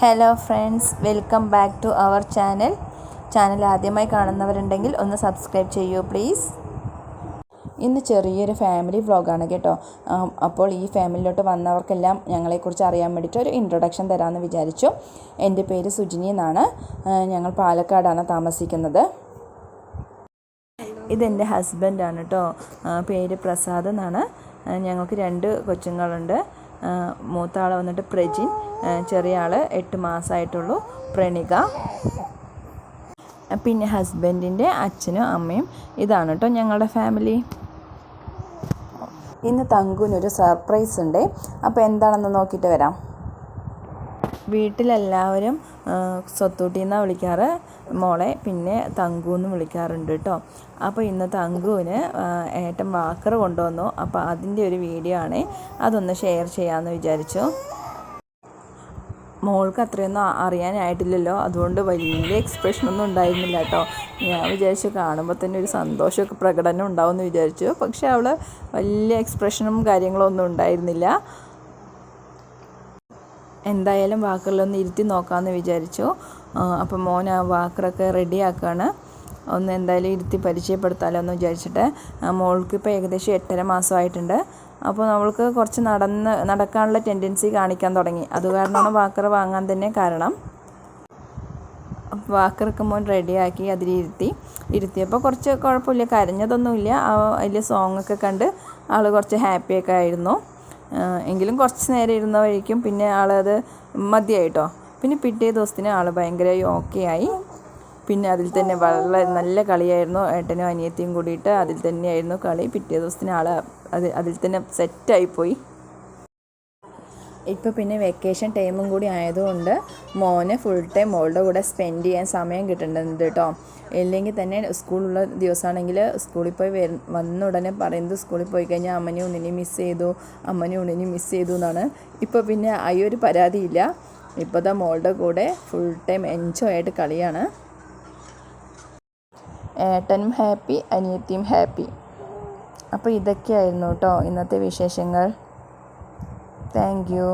Hello friends, welcome back to our channel ആദ്യമായി കാണുന്നവരുണ്ടെങ്കിൽ ഒന്ന് സബ്സ്ക്രൈബ് ചെയ്യൂ പ്ലീസ്. ഇന്ന് ചെറിയൊരു ഫാമിലി വ്ളോഗാണ് കേട്ടോ. അപ്പോൾ ഈ ഫാമിലിയിലോട്ട് വന്നവർക്കെല്ലാം ഞങ്ങളെക്കുറിച്ച് അറിയാൻ വേണ്ടിയിട്ട് ഒരു ഇൻട്രൊഡക്ഷൻ തരാമെന്ന് വിചാരിച്ചു. എൻ്റെ പേര് സുജിനി എന്നാണ്. ഞങ്ങൾ പാലക്കാടാണ് താമസിക്കുന്നത്. ഇതെൻ്റെ ഹസ്ബൻഡാണ് കേട്ടോ. പേര് പ്രസാദ് എന്നാണ്. ഞങ്ങൾക്ക് 2 കൊച്ചുങ്ങളുണ്ട്. മൂത്ത ആൾ വന്നിട്ട് പ്രജിൻ, ചെറിയ ആൾ 8 മാസമായിട്ടുള്ളൂ പ്രണിക. പിന്നെ ഹസ്ബൻഡിൻ്റെ അച്ഛനും അമ്മയും. ഇതാണ് കേട്ടോ ഞങ്ങളുടെ ഫാമിലി. ഇന്ന് തങ്കുവിനൊരു സർപ്രൈസ് ഉണ്ട്. അപ്പോൾ എന്താണെന്ന് നോക്കിയിട്ട് വരാം. വീട്ടിലെല്ലാവരും സ്വത്തൂട്ടി എന്നാണ് വിളിക്കാറ് മോളെ, പിന്നെ തങ്കു എന്ന് വിളിക്കാറുണ്ട് കേട്ടോ. അപ്പോൾ ഇന്ന് തങ്കുവിന് ഏട്ടൻ വാക്കർ കൊണ്ടുവന്നു. അപ്പോൾ അതിൻ്റെ ഒരു വീഡിയോ ആണ്, അതൊന്ന് ഷെയർ ചെയ്യാമെന്ന് വിചാരിച്ചു. മോൾക്ക് അത്രയൊന്നും അറിയാനായിട്ടില്ലല്ലോ, അതുകൊണ്ട് വലിയ എക്സ്പ്രഷനൊന്നും ഉണ്ടായിരുന്നില്ല കേട്ടോ. ഞാൻ വിചാരിച്ചു കാണുമ്പോൾ തന്നെ ഒരു സന്തോഷമൊക്കെ പ്രകടനം ഉണ്ടാവുമെന്ന് വിചാരിച്ചു. പക്ഷെ അവൾ വലിയ എക്സ്പ്രഷനും കാര്യങ്ങളും ഒന്നും ഉണ്ടായിരുന്നില്ല. എന്തായാലും വാക്കറിലൊന്ന് ഇരുത്തി നോക്കാമെന്ന് വിചാരിച്ചു. അപ്പം മോൻ ആ വാക്കറൊക്കെ റെഡിയാക്കുകയാണ്. ഒന്ന് എന്തായാലും ഇരുത്തി പരിചയപ്പെടുത്താമല്ലോ എന്ന് വിചാരിച്ചിട്ട്. മോൾക്ക് ഇപ്പോൾ ഏകദേശം 8.5 മാസമായിട്ടുണ്ട്. അപ്പോൾ നമ്മൾക്ക് കുറച്ച് നടക്കാനുള്ള ടെൻഡൻസി കാണിക്കാൻ തുടങ്ങി. അത് കാരണമാണ് വാക്കർ വാങ്ങാൻ തന്നെ കാരണം. വാക്കറൊക്കെ മോൻ റെഡിയാക്കി ഇരുത്തിയപ്പോൾ കുറച്ച് കുഴപ്പമില്ല, കരഞ്ഞതൊന്നുമില്ല. അതിൽ സോങ്ങൊക്കെ കണ്ട് ആൾ കുറച്ച് ഹാപ്പിയൊക്കെ ആയിരുന്നു. എങ്കിലും കുറച്ച് നേരം ഇരുന്ന വഴിക്കും പിന്നെ ആളത് മതിയായിട്ടോ. പിന്നെ പിറ്റേ ദിവസത്തിന് ആൾ ഭയങ്കര ഓക്കെ ആയി. പിന്നെ അതിൽ തന്നെ വളരെ നല്ല കളിയായിരുന്നു. ഏട്ടനും അനിയത്തിയും കൂടിയിട്ട് അതിൽ തന്നെയായിരുന്നു കളി. പിറ്റേ ദിവസത്തിന് ആൾ അതിൽ തന്നെ സെറ്റായിപ്പോയി. ഇപ്പോൾ പിന്നെ വെക്കേഷൻ ടൈമും കൂടി ആയതുകൊണ്ട് മോന് ഫുൾ ടൈം മോളുടെ കൂടെ സ്പെൻഡ് ചെയ്യാൻ സമയം കിട്ടുന്നുണ്ട് കേട്ടോ. ഇല്ലെങ്കിൽ തന്നെ സ്കൂളുള്ള ദിവസമാണെങ്കിൽ സ്കൂളിൽ പോയി വന്ന ഉടനെ പറയുന്നത്, സ്കൂളിൽ പോയി കഴിഞ്ഞാൽ അമ്മനെയും ഉണ്ണിനെയും മിസ് ചെയ്തു എന്നാണ്. ഇപ്പോൾ പിന്നെ ആ ഒരു പരാതിയില്ല. ഇപ്പോൾ മോളുടെ കൂടെ ഫുൾ ടൈം എൻജോയ് ആയിട്ട് കളിയാണ്. ഏട്ടനും ഹാപ്പി, അനിയത്തിയും ഹാപ്പി. അപ്പോൾ ഇതൊക്കെയായിരുന്നു കേട്ടോ ഇന്നത്തെ വിശേഷങ്ങൾ. Thank you.